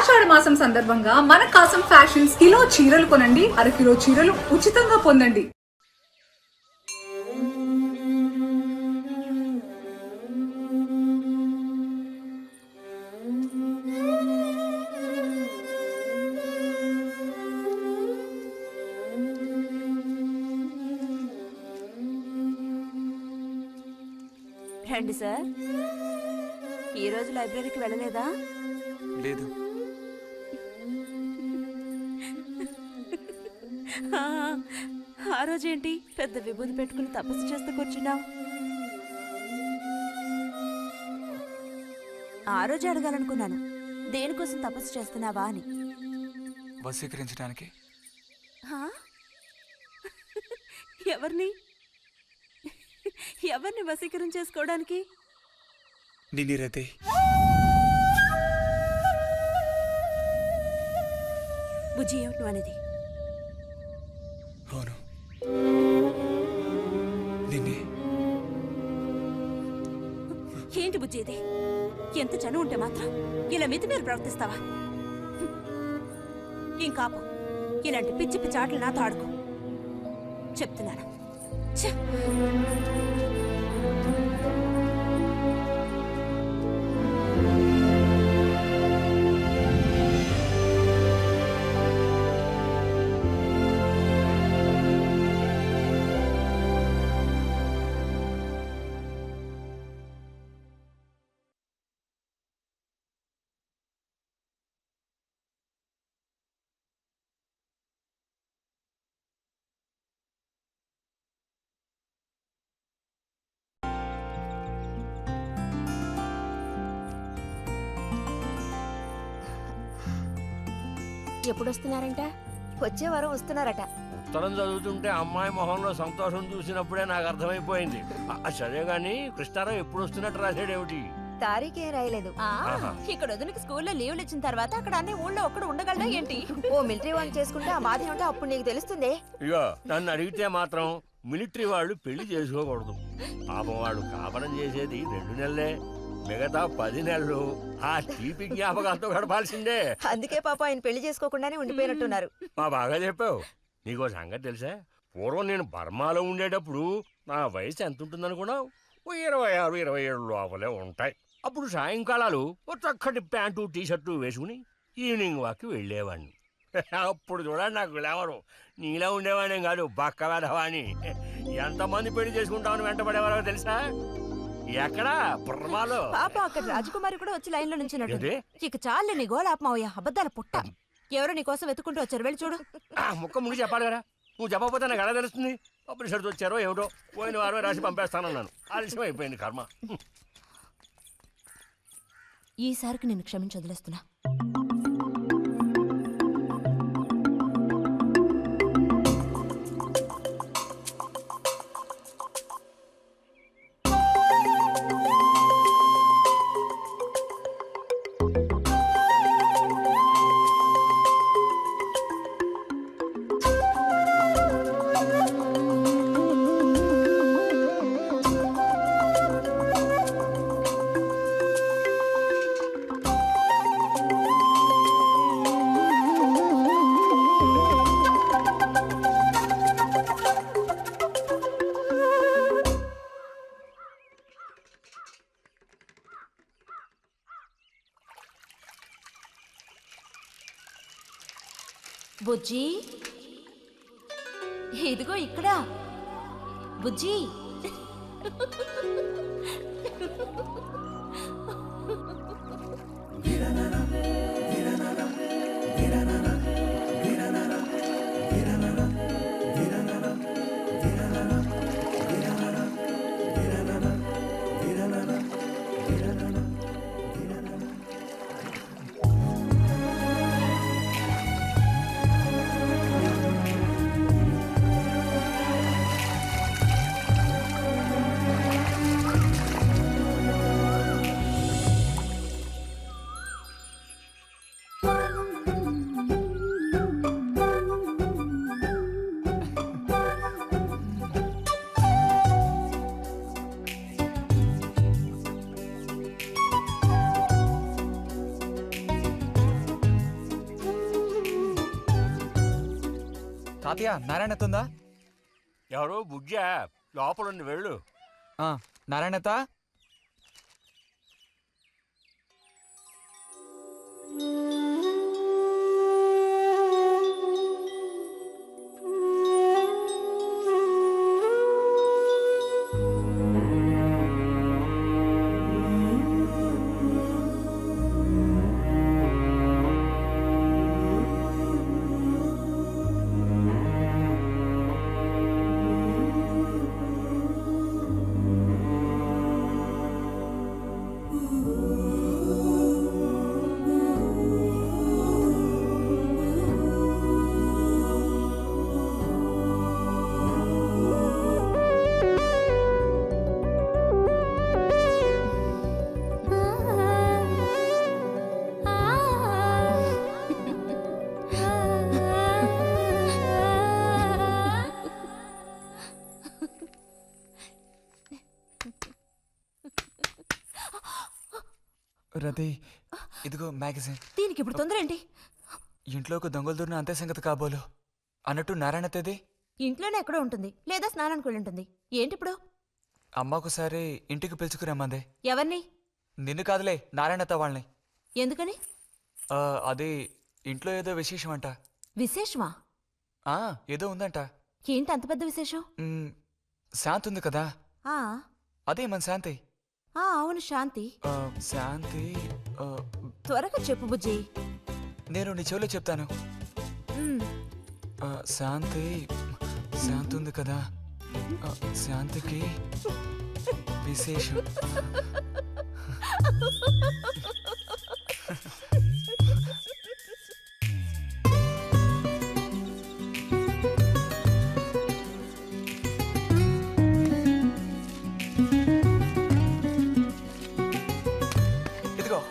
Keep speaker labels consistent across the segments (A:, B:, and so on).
A: ఆషాఢ మాసం సందర్భంగా మన కాసం ఫ్యాషన్స్ కిలో చీరలు కొనండి, అరకిలో చీరలు ఉచితంగా పొందండి.
B: రండి సార్. ఈరోజు లైబ్రరీకి వెళ్ళలేదా?
C: లేదు.
B: ఆ రోజేంటి పెద్ద విభూతి పెట్టుకుని తపస్సు చేస్తూ కూర్చున్నావు? ఆ రోజు అడగాలనుకున్నాను, దేనికోసం తపస్సు చేస్తున్నావా అని.
C: వశీకరించడానికి.
B: ఎవరిని ఎవరిని వశీకరణ చేసుకోవడానికి?
C: నిన్ను రతే.
B: బుజ్జి, ఏమిటి అనేది?
C: అవును, నిన్నే.
B: ఏంటి బుజ్జి ఇది? ఎంత చనువు ఉంటే మాత్రం ఇలా మితిమీరి ప్రవర్తిస్తావా? ఇంకాపు ఇలాంటి పిచ్చి పిచ్చి ఆటలు నాతో ఆడుకో చెప్తున్నాను.
D: ఎప్పుడొస్తున్నారంట? వచ్చే వారం వస్తున్నారట.
E: ఉత్తరం చదువుతుంటే అమ్మాయి మొహంలో సంతోషం చూసినప్పుడే నాకు అర్థమైపోయింది. సరే గాని కృష్ణారావు ఎప్పుడు వస్తున్నట్టు రాశాడేమిటి?
D: తారీఖే రాయలేదు.
B: ఇక్కడ వదినకి స్కూల్లో లీవ్లు ఇచ్చిన తర్వాత అక్కడ అన్ని ఊళ్ళో ఒక్కడు ఉండగలడా ఏంటి?
D: ఓ మిలిటరీ వాళ్ళు చేసుకుంటే ఆ బాధ ఏమిటో అప్పుడు నీకు తెలుస్తుంది.
E: ఇగో నన్ను అడిగితే మాత్రం మిలిటరీ వాళ్ళు పెళ్లి చేసుకోకూడదు. పాపం వాళ్ళు కాపడం చేసేది 2 నెలలే, మిగతా 10 నెలలు ఆ తీపి జ్ఞాపకాలతో గడపాల్సిందే.
D: అందుకే పాప ఆయన పెళ్లి చేసుకోకుండానే ఉండిపోయినట్టున్నారు.
E: బాగా చెప్పావు. నీకో సంగతి తెలుసా? పూర్వం నేను బర్మాలో ఉండేటప్పుడు నా వయసు ఎంత ఉంటుందనుకున్నావు? 26, 27 లోపలే ఉంటాయి. అప్పుడు సాయంకాలాలు ఒక చక్కటి ప్యాంటు టీషర్టు వేసుకుని ఈవినింగ్ వాక్కి వెళ్ళేవాడిని. అప్పుడు చూడండి నాకు గ్లామరు. నీలా ఉండేవాడిని కాదు, బక్క వేధవాణి. ఎంతమంది పెళ్లి చేసుకుంటామని వెంటబడేవారో తెలుసా? ఎక్కడా? బర్మాలో.
B: పాప అక్కడ రాజకుమారి కూడా వచ్చి లైన్ లో నుంచున్నట్టు.
E: ఏంటి?
B: ఇక చాలు నీ గోలాపమావయ్యా, అబద్ధాల పుట్ట. ఎవరో నీ కోసం వెతుకుంటూ వచ్చారు, వెళ్ళి చూడు.
E: ముక్క ముగి చెప్పాలి కదా. నువ్వు చెప్పకపోతే నాకు ఎలా తెలుస్తుంది? పబ్లిషర్స్ వచ్చారో ఏమిటో, పోయిన వారమే రాసి పంపేస్తానన్నాను. ఆలస్యం అయిపోయింది కర్మ.
B: ఈసారికి నేను క్షమించి వదిలేస్తున్నా. బుజ్జి, ఇదిగో ఇక్కడ. బుజ్జి,
C: తాతయ్య నారాయణత్తుందా?
E: ఎవరు బుజ్జా? లోపలుండి వెళ్ళు.
C: నారాయణత రతి, ఇదిగో మ్యాగజైన్.
B: దీనికి ఇప్పుడు తొందర ఏంటి?
C: ఇంట్లోకి దొంగలు దూరిన అంతే సంగతి కాబోలు. అన్నట్టు నారాయణతేది?
B: ఇంట్లోనే ఎక్కడో ఉంటుంది, లేదా స్నానానికి వెళ్ళి ఉంటుంది. ఏంటి ఇప్పుడు?
C: అమ్మకుసారి ఇంటికి పిలుచుకురమ్మందే.
B: ఎవరిని?
C: నిన్ను కాదులే, నారాయణత వాళ్ళని.
B: ఎందుకని?
C: అది ఇంట్లో ఏదో విశేషం అంట.
B: విశేషమా?
C: ఏదో ఉందంట.
B: ఏంటి అంత పెద్ద విశేషం?
C: శాంతి ఉంది కదా,
B: ఆ
C: అదే మన శాంతి.
B: అవును, శాంతి.
C: శాంతి
B: త్వరగా చెప్పు బుజ్జి.
C: నేను నీ చెవిలో చెప్తాను. శాంతి శాంతి ఉంది కదా, శాంతికి విశేషం. ఇదిగో.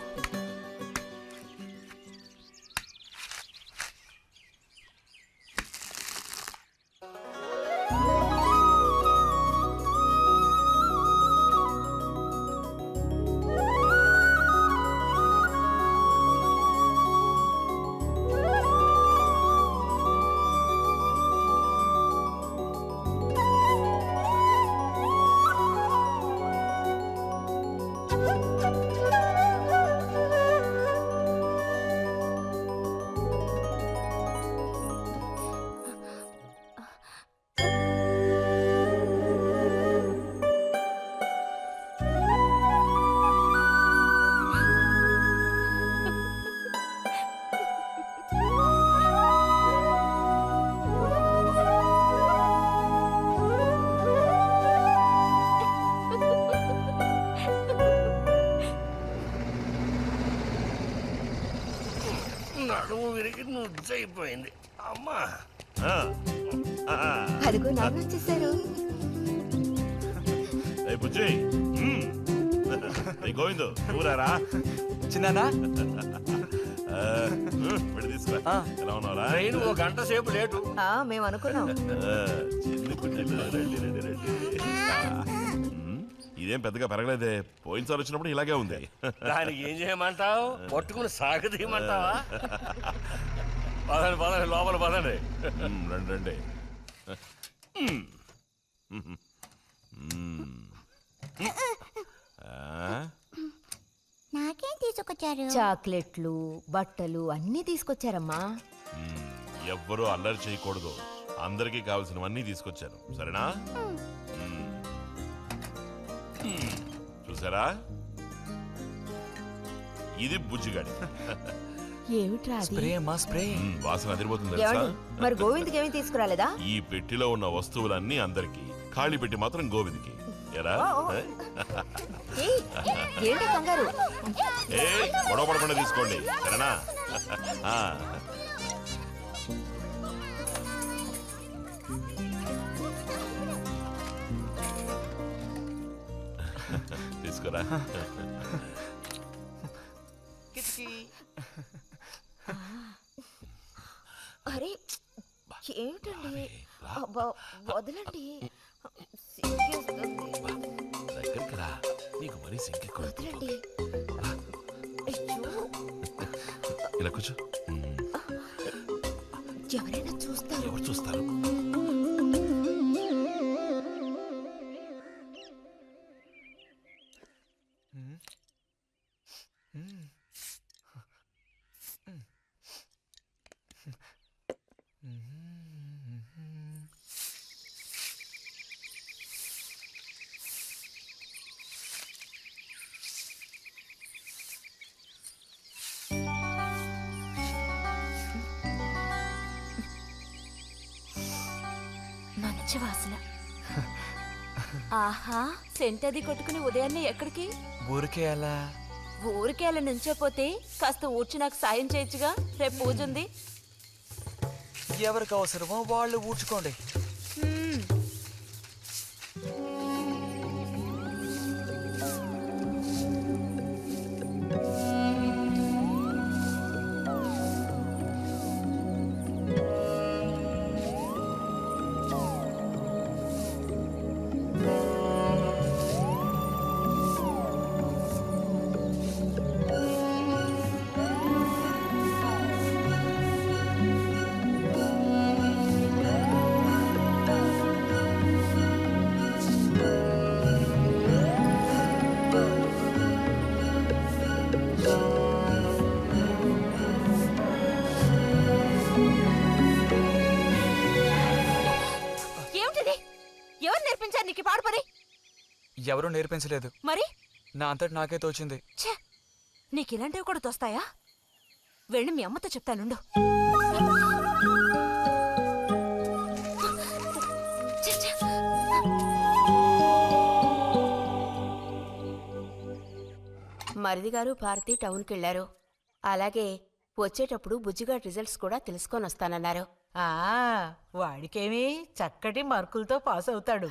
E: నడుము విరిగి నుజ్జైపోయింది. అమ్మా,
D: అదిగో నాన్న వచ్చేసారు.
F: బుజ్జి గోవిందు ఊరారా
C: చిన్నానా?
F: తీసుకో. ఎలా ఉన్నారా?
E: ట్రైన్ 1 గంట సేపు లేటు.
D: మేము అనుకున్నాం.
F: చిన్ని కుഞ്ഞിలు, రండి రండి రండి. ఇదేం పెద్దగా పెరగలేదే, పోయినసారి వచ్చినప్పుడు ఇలాగే ఉంది.
E: దానికి ఏం చేయమంటావు? పట్టుకుని సాగదీయమంటావా? పదండి పదండి, లోపల పదండి.
F: రండి రండి.
G: నాకేం తీసుకొచ్చారు?
D: చాక్లెట్లు, బట్టలు అన్నీ తీసుకొచ్చారమ్మా.
F: ఎవ్వరూ అల్లరి చేయకూడదు, అందరికీ కావాల్సినవన్నీ తీసుకొచ్చాను, సరేనా? చూసారా, ఇది బుజ్జిగాడి.
D: ఏమిట్రా అది?
C: స్ప్రే అమ్మా, స్ప్రే.
F: వాసన అదిరిపోతుంది తెలుసా?
D: ఏమండి, మరి గోవింద్కి ఏమీ తీసుకురాలేదా?
F: ఈ పెట్టిలో ఉన్న వస్తువులన్నీ అందరికి, ఖాళీ పెట్టి మాత్రం గోవింద్కి. ఎరా
D: ఏయ్, ఏంటి కంగారు?
F: గొడవ పడకుండా తీసుకోండి, సరేనా? తీసుకురా.
D: అరే ఏమిటండి, అబ్బా, వదలండి. సిగ్గేస్తుంది.
F: దగ్గరికి రా, నీకు మరీ సింకెక్కువ.
D: వదలండి. అయ్యో.
F: ఇలా కూర్చో.
D: ఎవరైనా చూస్తారు.
F: ఎవరు చూస్తారు?
B: మంచి వాసన. ఆహా, సెంట్ అది కొట్టుకుని ఉదయాన్నే ఎక్కడికి?
C: ఊరికే అలా.
B: ఊరికే అలా నుంచోపోతే కాస్త ఊడ్చి నాకు సాయం చేయొచ్చుగా, రేపు పూజ ఉంది.
C: ఎవరికి అవసరమో వాళ్ళు ఊడ్చుకోండి.
B: ఏమిటిది? ఎవరు నేర్పించారు నీకు పాడు పని?
C: ఎవరూ నేర్పించలేదు,
B: మరి
C: నా అంతటి నాకే తోచింది.
B: ఛే, నీకు ఇలాంటివి కూడా తోస్తాయా? వెళ్ళి మీ అమ్మతో చెప్తానుండు. ఛే, ఛే.
D: మరిది గారు భారతి టౌన్కి వెళ్లారు. అలాగే వచ్చేటప్పుడు బుజ్జిగాడి రిజల్ట్స్ కూడా తెలుసుకొని వస్తానన్నారు.
G: వాడికేమీ చక్కటి మార్కులతో పాస్ అవుతాడు.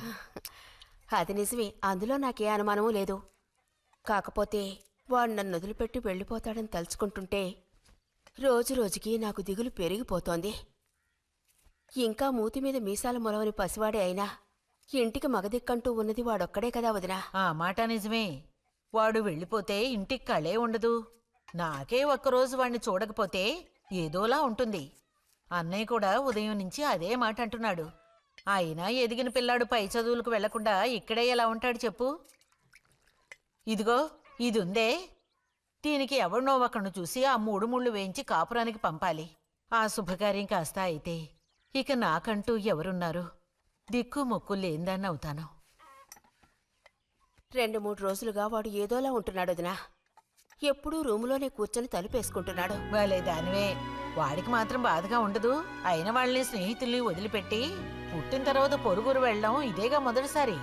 D: అది నిజమే, అందులో నాకే అనుమానమూ లేదు. కాకపోతే వాడు నన్ను వదిలిపెట్టి వెళ్ళిపోతాడని తలుచుకుంటుంటే రోజు రోజుకి నాకు దిగులు పెరిగిపోతోంది. ఇంకా మూతి మీద మీసాల మొలవని పసివాడే అయినా ఇంటికి మగదిక్కంటూ ఉన్నది వాడొక్కడే కదా వదినా.
G: ఆ మాట నిజమే. వాడు వెళ్ళిపోతే ఇంటికి కళే ఉండదు. నాకే ఒక్కరోజు వాణ్ణి చూడకపోతే ఏదోలా ఉంటుంది. అన్నయ్య కూడా ఉదయం నుంచి అదే మాట అంటున్నాడు. అయినా ఎదిగిన పిల్లాడు పై చదువులకు వెళ్లకుండా ఇక్కడే ఎలా ఉంటాడు చెప్పు? ఇదిగో ఇదుందే, దీనికి ఎవరినో ఒకను చూసి ఆ 3 ముళ్ళు వేయించి కాపురానికి పంపాలి. ఆ శుభకార్యం కాస్త అయితే ఇక నాకంటూ ఎవరున్నారు? దిక్కు మొక్కు లేందాన్ని అవుతాను.
D: 2-3 రోజులుగా వాడు ఏదోలా ఉంటున్నాడు వదినా. ఎప్పుడూ రూములోనే కూర్చొని తలుపేసుకుంటున్నాడు.
G: భలే దానివే. వాడికి మాత్రం బాధగా ఉండదు. అయిన వాళ్ళని స్నేహితుల్ని వదిలిపెట్టి పుట్టిన తర్వాత పొరుగురు వెళ్ళడం ఇదేగా మొదటిసారి.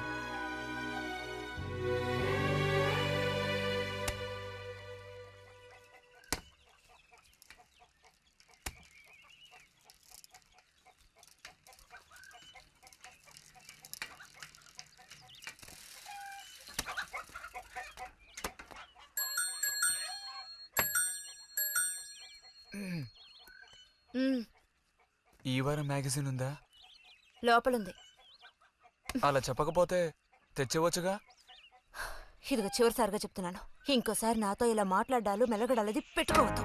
C: ఈ వారం మ్యాగజైన్ ఉందా?
B: లోపలుంది.
C: అలా చెప్పకపోతే తెచ్చివచ్చుగా.
B: ఇదిగో చివరిసారిగా చెప్తున్నాను, ఇంకోసారి నాతో ఇలా మాట్లాడాలు మెలగడాలది పెట్టుకోవద్దు.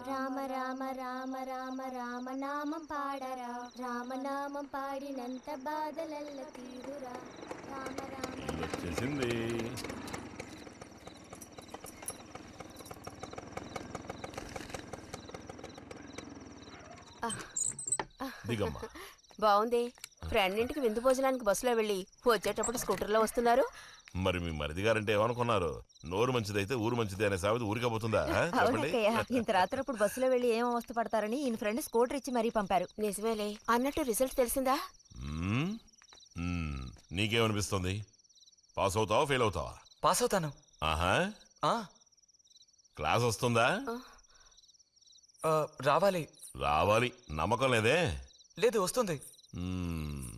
H: రామ రామ రామ రామ రామనామం పాడరా, రామనామం పాడినంత బాధలల్ల తీరురా. రామ రామ
F: వచ్చేసింది. దిగమ్మా.
D: బావుంది. ఫ్రెండ్ ఇంటికి విందు భోజనానికి బస్సులో వెళ్ళి వచ్చేటప్పుడు స్కూటర్లో వస్తున్నారు.
F: మరి మీ మరిది గారంటే ఏమనుకున్నారు? నోరు మంచిదైతే ఊరు మంచిది అనే సామెత ఊరికపోతుందా? చెప్పండి.
B: ఇంత రాత్రప్పుడు బస్సులో వెళ్ళి ఏం అవస్థ పడతారని ఈయన ఫ్రెండ్ స్కూటర్ ఇచ్చి మరీ పంపారు.
D: నిజమేలే. అన్నట్టు రిజల్ట్ తెలిసిందా?
F: మ్మ్. మ్మ్. నీకేమనిపిస్తుంది? పాస్ అవుతావా ఫెయిల్ అవుతావా?
C: పాస్ అవుతాను.
F: ఆహా.
C: ఆ,
F: క్లాస్ వస్తుందా?
C: రావాలి.
F: రావాలి. నమ్మకం లేదే?
C: లేదు, వస్తుంది.
F: మ్మ్.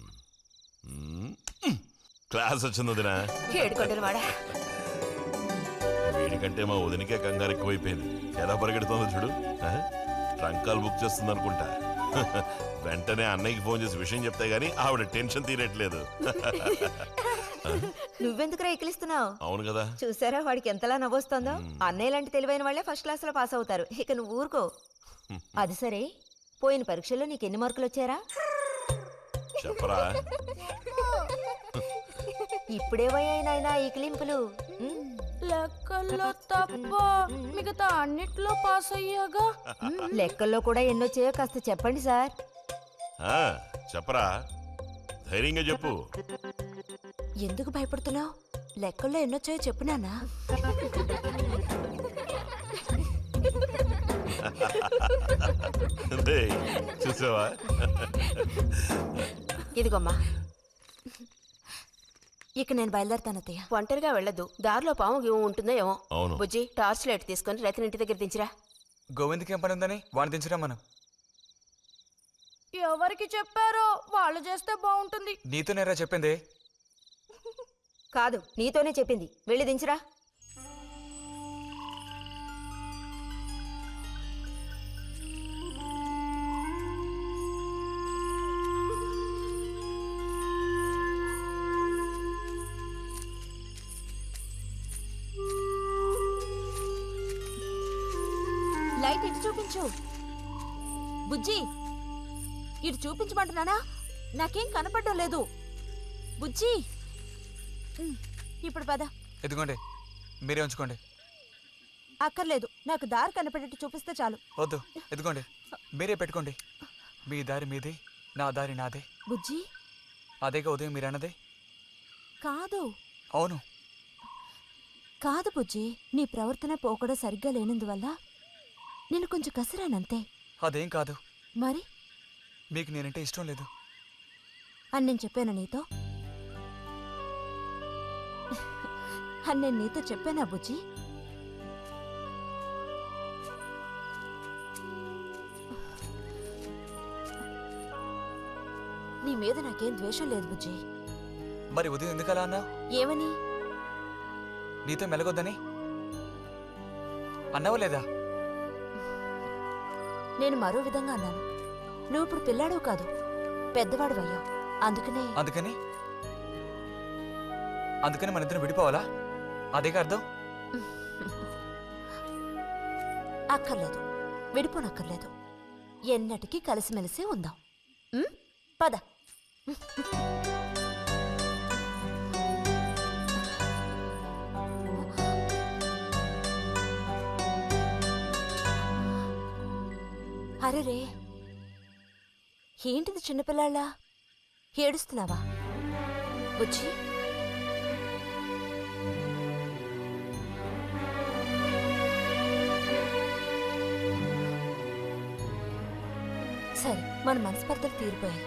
F: మ్మ్. క్లాస్ వచ్చింది వదినా.
D: ఏడుకొండలు వాడా.
F: వీడికంటే మా వదినకే కంగారు ఎక్కువైపోయింది. ఎలా పరిగెడుతుందో చూడు. ట్రంకాలు బుక్ చేస్తుంది అనుకుంటా. వెంటనే అన్నయ్యకి ఫోన్ చేసి విషయం చెప్తే గానీ ఆవిడ టెన్షన్ తీరట్లేదు.
B: నువ్వెందుకురా ఎక్కిలిస్తున్నావు?
F: అవును కదా.
B: చూసారా వాడికి ఎంతలా నవ్వొస్తుందో. అన్నయ్య లాంటి తెలివైన వాళ్ళే ఫస్ట్ క్లాస్ లో పాస్ అవుతారు. ఇక నువ్వు ఊరుకో. అది సరే, పోయిన పరీక్షల్లో నీకు ఎన్ని మార్కులు వచ్చారా?
F: చెప్పరా.
B: ఇప్పుడే పోయాయినా ఈ క్లింపులు.
H: లెక్కల్లో తప్ప మిగతా అన్నిట్లో పాస్ అయ్యాగా.
B: లెక్కల్లో కూడా ఎన్నొచ్చాయో కాస్త చెప్పండి సార్.
F: ఆ, చెప్పరా, ధైర్యంగా చెప్పు.
B: ఎందుకు భయపడుతున్నావు? లెక్కల్లో ఎన్నొచ్చాయో చెప్పు నాన్నా.
F: డేయ్, చూసావా?
B: ఇదిగోమ్మా, ఇక నేను బయలుదేరుతాను అత్తయ్య.
D: ఒంటరిగా వెళ్ళదు, దారిలో పాము గీము ఉంటుందో ఏమో.
F: అవును.
D: బుజ్జి, టార్చ్ లైట్ తీసుకొని రతిని ఇంటి దగ్గర దించిరా.
C: గోవింద్కి ఏం పని ఉందని వాడిని దించరా మనం.
H: ఎవరికి చెప్పారో వాళ్ళు చేస్తే బాగుంటుంది.
C: నీతోనేరా చెప్పింది.
B: కాదు, నీతోనే చెప్పింది. వెళ్ళి దించరా. లైట్ ఇటు చూపించు. బుజ్జి, ఇటు చూపించమంటున్నానా? నాకేం కనపడడం లేదు. బుజ్జి, ఇప్పుడు పద.
C: ఎదుగోండి, మీరే ఉంచుకోండి.
B: అక్కర్లేదు, నాకు దారి కనపడేట్టు చూపిస్తే చాలు.
C: వద్దు, ఎదుగోండి, మీరే పెట్టుకోండి. మీ దారి మీదే, నా దారి నాదే.
B: బుజ్జి,
C: అదేగా ఉదయం మీరు అన్నదే.
B: కాదు
C: అవును.
B: కాదు బుజ్జి, నీ ప్రవర్తన పోకడ సరిగ్గా లేనందువల్ల నేను కొంచెం కసిరానంతే.
C: అదేం కాదు.
B: మరి
C: మీకు నేనంటే ఇష్టం లేదు
B: అని నేను చెప్పాను నీతో? అని నేను నీతో చెప్పానా బుజ్జి? నీ మీద నాకేం ద్వేషం లేదు బుజ్జి.
C: మరి ఉదయం ఎందుకు అలా అన్నావు?
B: ఏమని?
C: నీతో మెలగొద్దని అన్నావా లేదా?
B: నేను మరో విధంగా అన్నాను. నువ్వు ఇప్పుడు పిల్లాడవు కాదు, పెద్దవాడు అయ్యావు. అందుకనే
C: అందుకని మన ఇద్దరం విడిపోవాలా? అదేగా అర్థం?
B: అక్కర్లేదు, విడిపోనక్కర్లేదు. ఎన్నటికీ కలిసిమెలిసి ఉందాం. పద. అరెరే, ఏంటిది చిన్నపిల్లాళ్ళ ఏడుస్తున్నావా బుజ్జి? సరే, మన మనస్పర్ధలు తీరిపోయాయి.